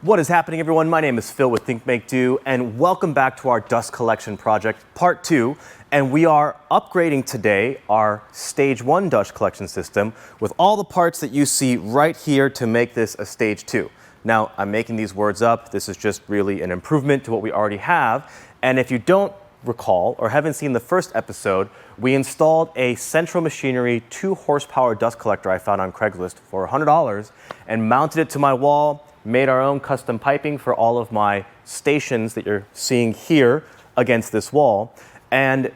What is happening, everyone? My name is Phil with Think Make Do, and welcome back to our dust collection project, part 2. And we are upgrading today our stage 1 dust collection system with all the parts that you see right here to make this a stage 2. Now, I'm making these words up. This is just really an improvement to what we already have. And if you don't recall or haven't seen the first episode, we installed a Central Machinery 2 horsepower dust collector I found on Craigslist for $100 and mounted it to my wall. Made our own custom piping for all of my stations that you're seeing here against this wall. And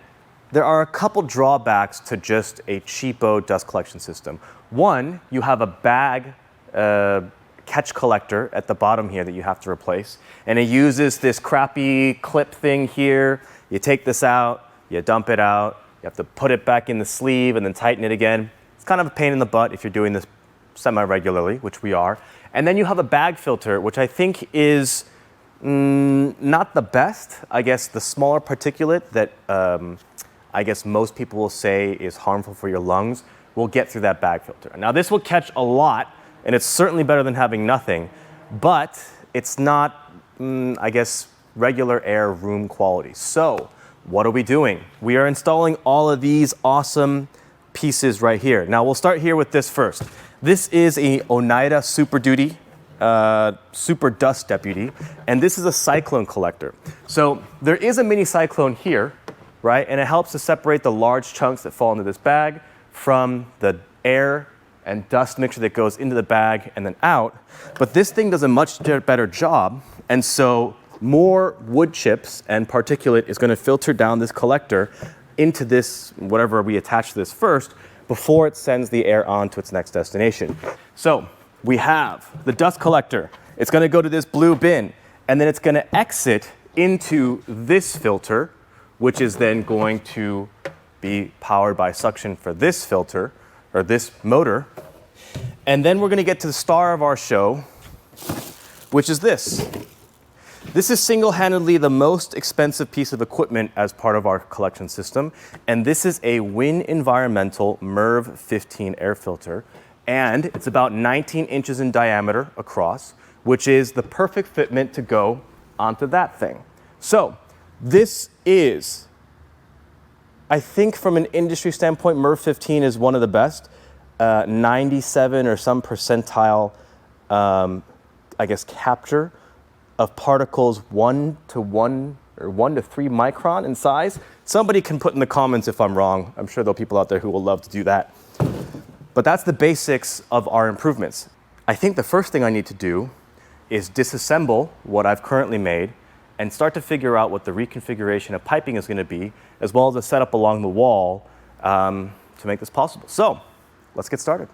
there are a couple drawbacks to just a cheapo dust collection system. One, you have a bag catch collector at the bottom here that you have to replace. And it uses this crappy clip thing here. You take this out, you dump it out, you have to put it back in the sleeve and then tighten it again. It's kind of a pain in the butt if you're doing this semi-regularly, which we are. And then you have a bag filter, which I think is not the best. I guess the smaller particulate that I guess most people will say is harmful for your lungs will get through that bag filter. Now this will catch a lot, and it's certainly better than having nothing, but it's not, I guess, regular air room quality. So what are we doing? We are installing all of these awesome pieces right here. Now we'll start here with this first. This is a Oneida Super Duty, Super Dust Deputy, and this is a Cyclone collector. So there is a mini Cyclone here, right? And it helps to separate the large chunks that fall into this bag from the air and dust mixture that goes into the bag and then out. But this thing does a much better job, and so more wood chips and particulate is going to filter down this collector into this, whatever we attach to this first, before it sends the air on to its next destination. So we have the dust collector. It's going to go to this blue bin, and then it's going to exit into this filter, which is then going to be powered by suction for this filter, or this motor. And then we're going to get to the star of our show, which is this. This is single-handedly the most expensive piece of equipment as part of our collection system, and this is a Wynn Environmental Merv 15 air filter, and it's about 19 inches in diameter across, which is the perfect fitment to go onto that thing. So this is, I think from an industry standpoint, Merv 15 is one of the best, 97 or some percentile, I guess, capture of particles 1 to 1 or 1 to 3 micron in size. Somebody can put in the comments if I'm wrong. I'm sure there are people out there who will love to do that. But that's the basics of our improvements. I think the first thing I need to do is disassemble what I've currently made and start to figure out what the reconfiguration of piping is going to be, as well as the setup along the wall to make this possible. So let's get started.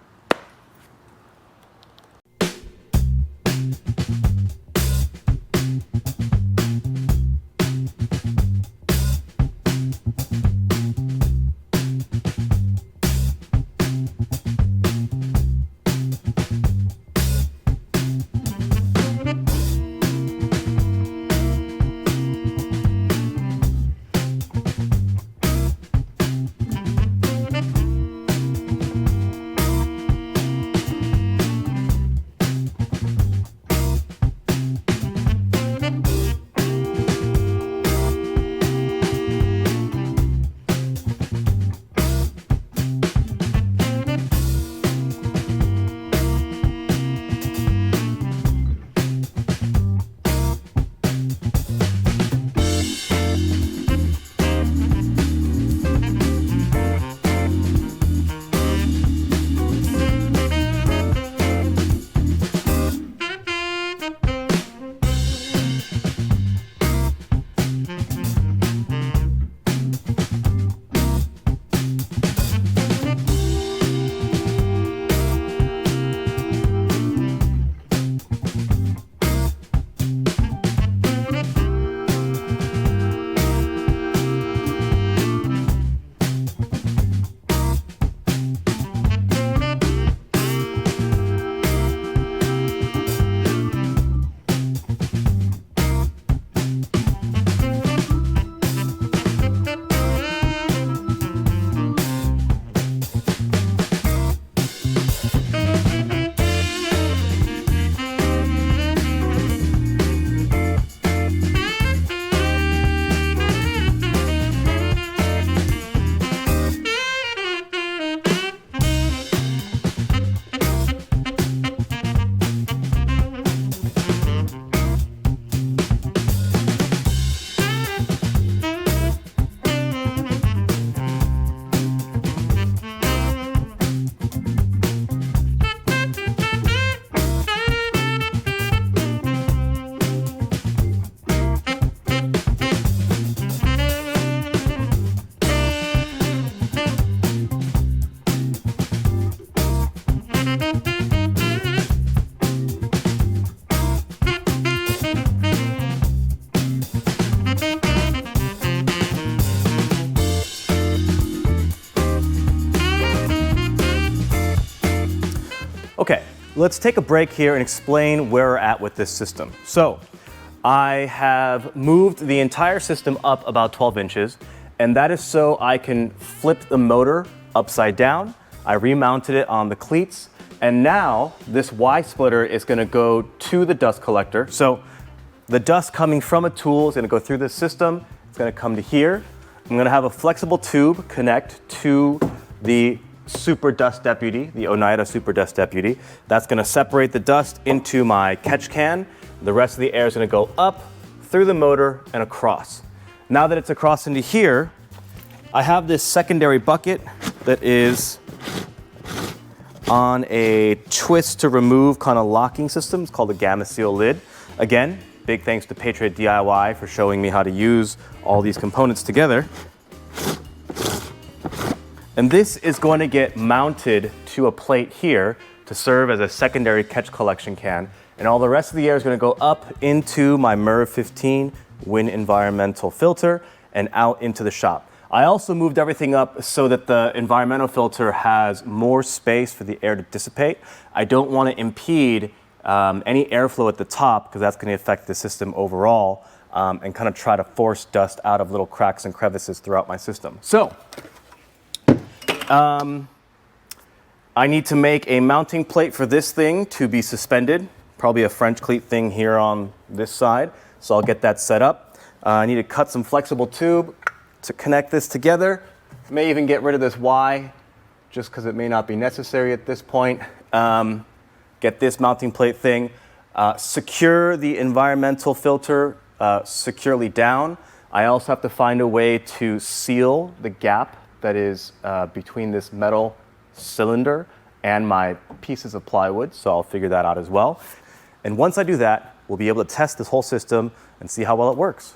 let's take a break here and explain where we're at with this system. So I have moved the entire system up about 12 inches, and that is so I can flip the motor upside down. I remounted it on the cleats, and now this Y splitter is going to go to the dust collector. So the dust coming from a tool is going to go through this system. It's going to come to here. I'm going to have a flexible tube connect to the Super Dust Deputy, the Oneida Super Dust Deputy. That's going to separate the dust into my catch can. The rest of the air is going to go up through the motor and across. Now that it's across into here, I have this secondary bucket that is on a twist to remove kind of locking system. It's called a Gamma Seal lid. Again, big thanks to Patriot DIY for showing me how to use all these components together. And this is going to get mounted to a plate here to serve as a secondary catch collection can. And all the rest of the air is going to go up into my Merv 15 Wynn Environmental filter and out into the shop. I also moved everything up so that the environmental filter has more space for the air to dissipate. I don't want to impede any airflow at the top because that's going to affect the system overall and kind of try to force dust out of little cracks and crevices throughout my system. So I need to make a mounting plate for this thing to be suspended, probably a French cleat thing here on this side. So I'll get that set up. I need to cut some flexible tube to connect this together. May even get rid of this Y just because it may not be necessary at this point. Get this mounting plate thing. Secure the environmental filter securely down. I also have to find a way to seal the gap that is between this metal cylinder and my pieces of plywood, so I'll figure that out as well. And once I do that, we'll be able to test this whole system and see how well it works.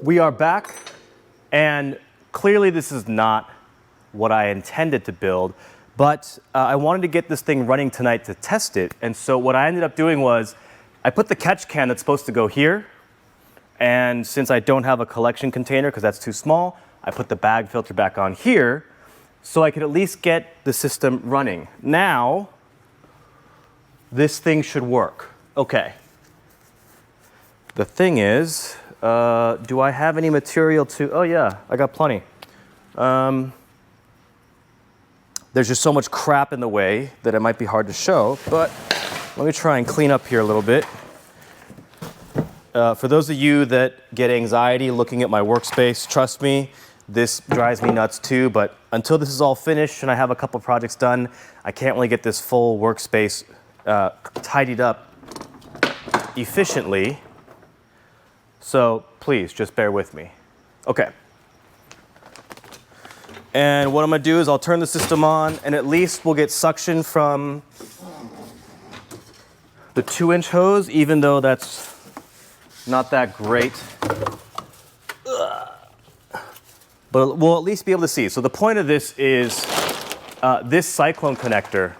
we are back, and clearly this is not what I intended to build, but I wanted to get this thing running tonight to test it. And so what I ended up doing was I put the catch can that's supposed to go here, and since I don't have a collection container because that's too small, I put the bag filter back on here so I could at least get the system running. Now, this thing should work. Okay. The thing is, do I have any material to, oh yeah, I got plenty. There's just so much crap in the way that it might be hard to show, but let me try and clean up here a little bit. For those of you that get anxiety looking at my workspace, trust me, this drives me nuts too, but until this is all finished and I have a couple projects done, I can't really get this full workspace tidied up efficiently. So please, just bear with me. Okay. And what I'm gonna do is I'll turn the system on and at least we'll get suction from the 2-inch hose, even though that's not that great. But we'll at least be able to see. So the point of this is this Cyclone connector,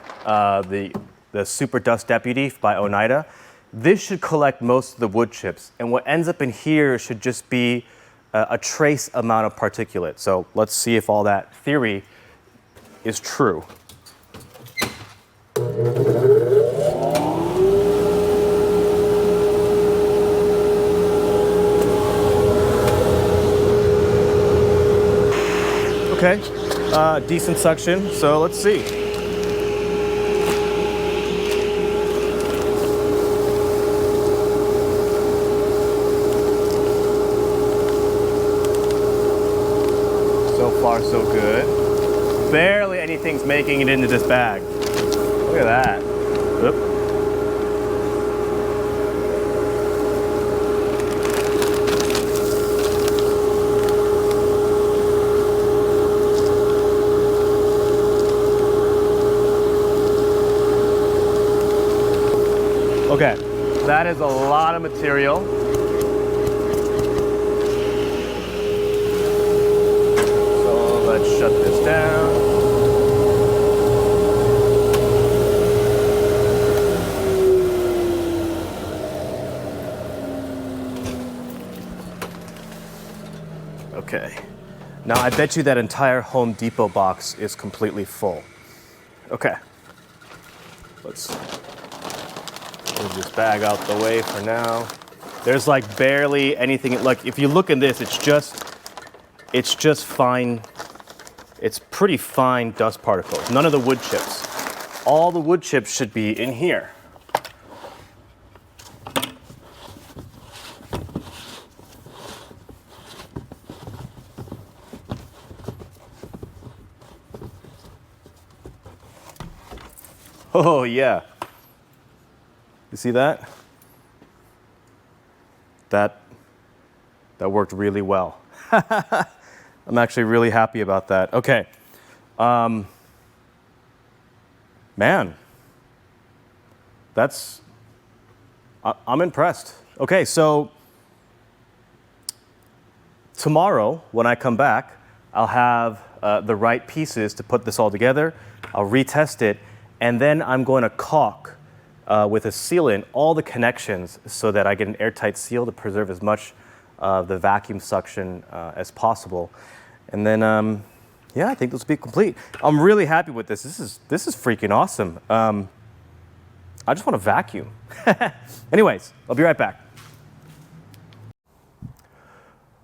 the Super Dust Deputy by Oneida, this should collect most of the wood chips. And what ends up in here should just be a trace amount of particulate. So let's see if all that theory is true. Okay, decent suction, so let's see. So far, so good. Barely anything's making it into this bag. Look at that. Oop. Okay, that is a lot of material. So let's shut this down. Okay, now I bet you that entire Home Depot box is completely full. Okay, let's move this bag out the way for now. There's like barely anything, like if you look in this, it's just fine, it's pretty fine dust particles. None of the wood chips. All the wood chips should be in here. Oh yeah. You see that? That worked really well. I'm actually really happy about that. Okay. Man, I'm impressed. Okay, so tomorrow when I come back, I'll have the right pieces to put this all together. I'll retest it, and then I'm going to caulk with a sealant all the connections so that I get an airtight seal to preserve as much of the vacuum suction as possible. And then, yeah, I think this will be complete. I'm really happy with this. This is freaking awesome. I just want to vacuum. Anyways, I'll be right back.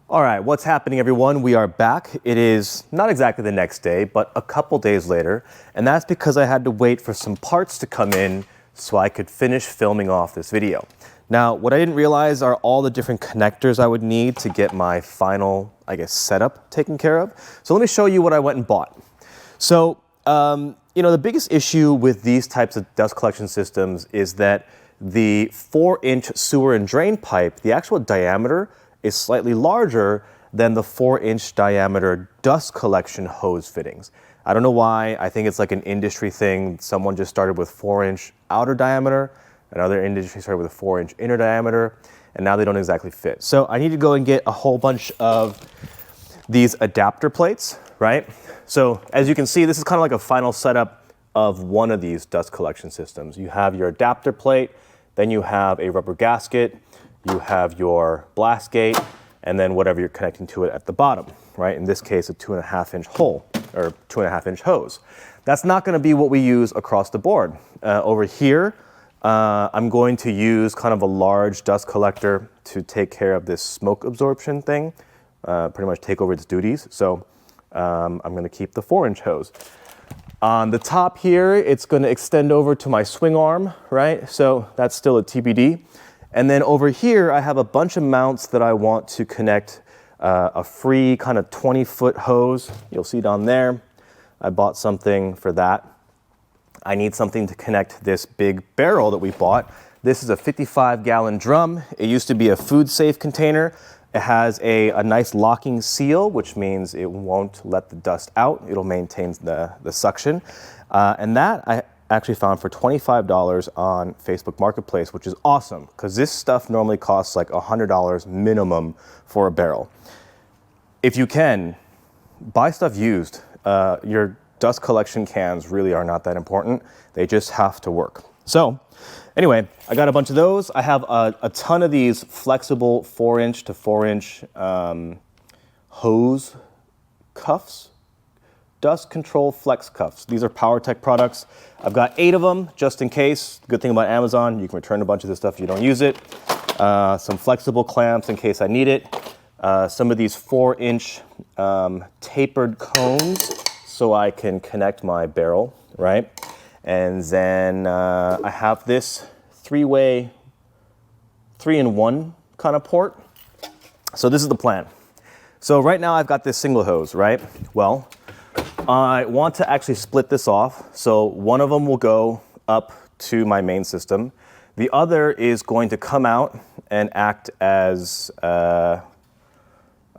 All right, what's happening, everyone? We are back. It is not exactly the next day, but a couple days later, and that's because I had to wait for some parts to come in so I could finish filming off this video. Now, what I didn't realize are all the different connectors I would need to get my final, I guess, setup taken care of. So let me show you what I went and bought. So, you know, the biggest issue with these types of dust collection systems is that the 4-inch sewer and drain pipe, the actual diameter is slightly larger than the 4-inch diameter dust collection hose fittings. I don't know why. I think it's like an industry thing. Someone just started with 4-inch outer diameter. Another industry started with a 4-inch inner diameter. and now they don't exactly fit. So I need to go and get a whole bunch of these adapter plates, right? So as you can see, this is kind of like a final setup of one of these dust collection systems. You have your adapter plate, then you have a rubber gasket, you have your blast gate, and then whatever you're connecting to it at the bottom, right? In this case, a 2.5-inch hole or 2.5-inch hose. That's not going to be what we use across the board. Over here, I'm going to use kind of a large dust collector to take care of this smoke absorption thing, pretty much take over its duties. So I'm going to keep the 4-inch hose. On the top here, it's going to extend over to my swing arm, right? So that's still a TBD. And then over here, I have a bunch of mounts that I want to connect a free kind of 20-foot hose. You'll see down there. I bought something for that. I need something to connect this big barrel that we bought. This is a 55-gallon drum. It used to be a food safe container. It has a nice locking seal, which means it won't let the dust out. It'll maintain the suction. And that I actually found for $25 on Facebook Marketplace, which is awesome because this stuff normally costs like $100 minimum for a barrel. If you can, buy stuff used. Your dust collection cans really are not that important. They just have to work. So anyway, I got a bunch of those. I have a ton of these flexible 4-inch to 4-inch hose cuffs, dust control flex cuffs. These are PowerTech products. I've got 8 of them just in case. Good thing about Amazon, you can return a bunch of this stuff if you don't use it. Some flexible clamps in case I need it. Some of these 4-inch tapered cones so I can connect my barrel, right? And then I have this 3-way, 3-in-1 kind of port. So this is the plan. So right now I've got this single hose, right? Well, I want to actually split this off. So one of them will go up to my main system. The other is going to come out and act as, I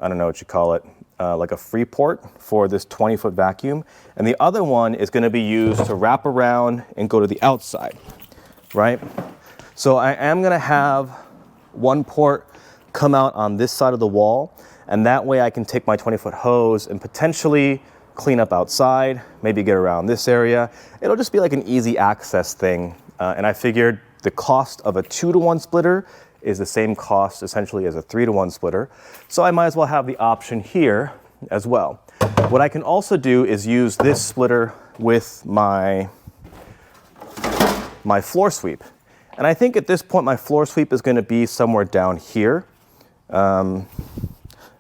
don't know what you call it, like a free port for this 20-foot vacuum. And the other one is going to be used to wrap around and go to the outside, right? So I am going to have one port come out on this side of the wall, and that way I can take my 20-foot hose and potentially clean up outside, maybe get around this area. It'll just be like an easy access thing. And I figured the cost of a 2-to-1 splitter is the same cost essentially as a 3-to-1 splitter. So I might as well have the option here as well. What I can also do is use this splitter with my floor sweep. And I think at this point my floor sweep is going to be somewhere down here.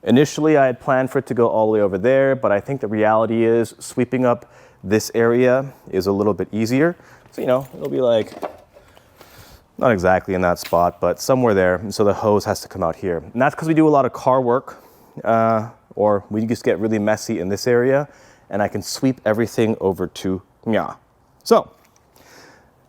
Initially I had planned for it to go all the way over there, but I think the reality is sweeping up this area is a little bit easier. So, you know, it'll be like, not exactly in that spot, but somewhere there. And so the hose has to come out here. And that's because we do a lot of car work, or we just get really messy in this area, and I can sweep everything over to Mya. So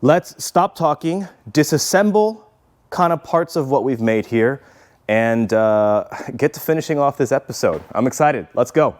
let's stop talking, disassemble kind of parts of what we've made here, and get to finishing off this episode. I'm excited. Let's go.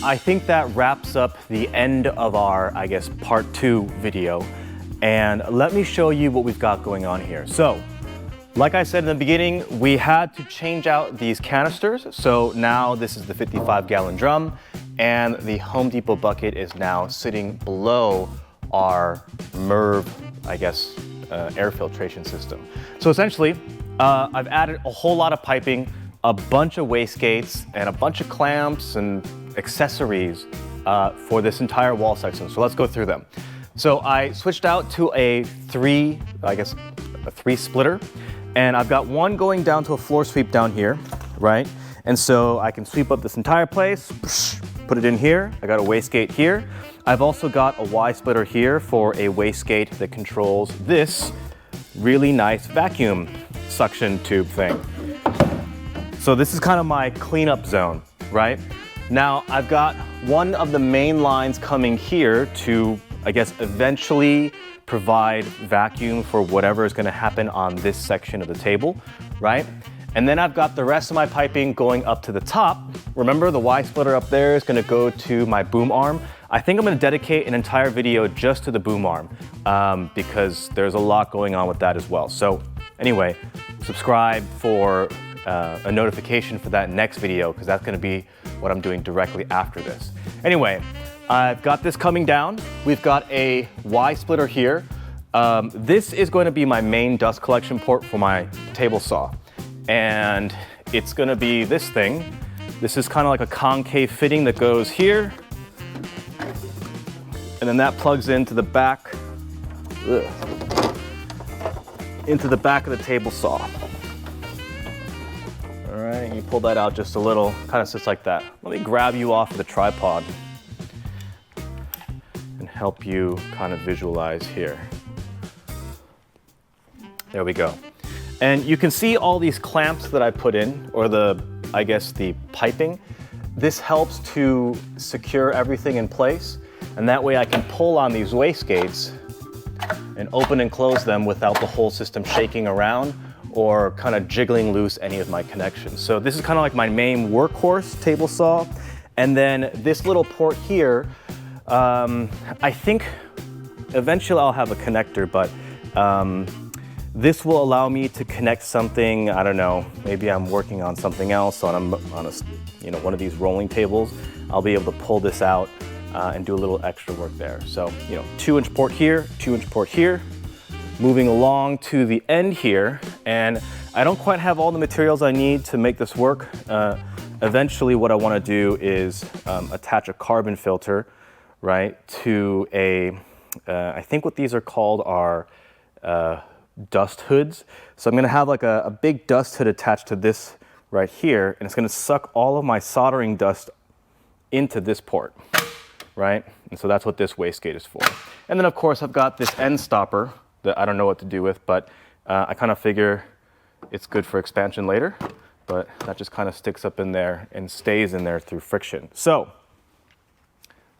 I think that wraps up the end of our, I guess, part 2 video. And let me show you what we've got going on here. So, like I said in the beginning, we had to change out these canisters. So now this is the 55-gallon drum, and the Home Depot bucket is now sitting below our Merv, I guess, air filtration system. So essentially, I've added a whole lot of piping, a bunch of wastegates, and a bunch of clamps and accessories for this entire wall section. So let's go through them. So I switched out to a 3 splitter, and I've got one going down to a floor sweep down here, right? And so I can sweep up this entire place, put it in here. I got a wastegate here. I've also got a Y splitter here for a wastegate that controls this really nice vacuum suction tube thing. So this is kind of my cleanup zone, right? Now I've got one of the main lines coming here to, I guess, eventually provide vacuum for whatever is going to happen on this section of the table, right? And then I've got the rest of my piping going up to the top. Remember, the Y splitter up there is going to go to my boom arm. I think I'm going to dedicate an entire video just to the boom arm because there's a lot going on with that as well. So anyway, subscribe for a notification for that next video because that's going to be what I'm doing directly after this. Anyway, I've got this coming down. We've got a Y splitter here. This is going to be my main dust collection port for my table saw. And it's going to be this thing. This is kind of like a concave fitting that goes here. And then that plugs into the back, into the back of the table saw. All right, you pull that out just a little, kind of sits like that. Let me grab you off of the tripod and help you kind of visualize here. There we go. And you can see all these clamps that I put in, or I guess the piping. This helps to secure everything in place, and that way I can pull on these wastegates and open and close them without the whole system shaking around or kind of jiggling loose any of my connections. So this is kind of like my main workhorse table saw. And then this little port here, I think eventually I'll have a connector, but this will allow me to connect something, I don't know, maybe I'm working on something else on one of these rolling tables. I'll be able to pull this out and do a little extra work there. So, 2-inch port here, 2-inch port here, moving along to the end here. And I don't quite have all the materials I need to make this work. Eventually what I want to do is attach a carbon filter, right, to I think what these are called are dust hoods. So I'm going to have like a big dust hood attached to this right here, and it's going to suck all of my soldering dust into this port, right? And so that's what this wastegate is for. And then of course I've got this end stopper that I don't know what to do with, but I kind of figure it's good for expansion later, but that just kind of sticks up in there and stays in there through friction. So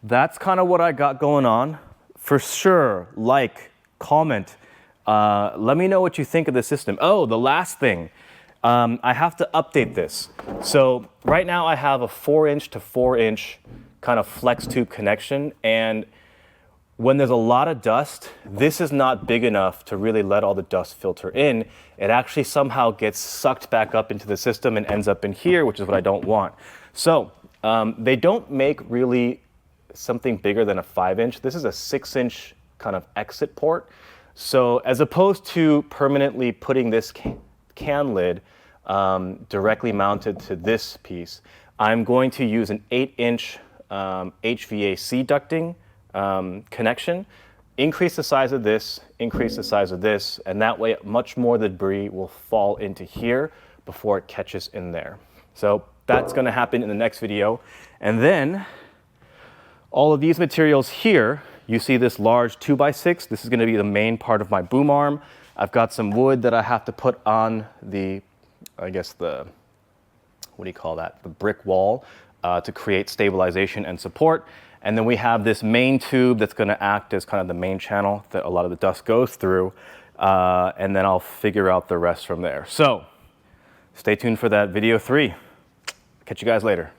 that's kind of what I got going on. For sure, like, comment, let me know what you think of the system. Oh, the last thing, I have to update this. So right now I have a 4-inch to 4-inch kind of flex tube connection, and when there's a lot of dust, this is not big enough to really let all the dust filter in. It actually somehow gets sucked back up into the system and ends up in here, which is what I don't want. So they don't make really something bigger than a 5-inch. This is a 6-inch kind of exit port. So as opposed to permanently putting this can lid directly mounted to this piece, I'm going to use an 8-inch HVAC ducting connection, increase the size of this, increase the size of this, and that way much more debris will fall into here before it catches in there. So that's going to happen in the next video. And then all of these materials here, you see this large 2x6, this is going to be the main part of my boom arm. I've got some wood that I have to put on the, I guess the, what do you call that, the brick wall to create stabilization and support. And then we have this main tube that's going to act as kind of the main channel that a lot of the dust goes through. And then I'll figure out the rest from there. So stay tuned for that video 3. Catch you guys later.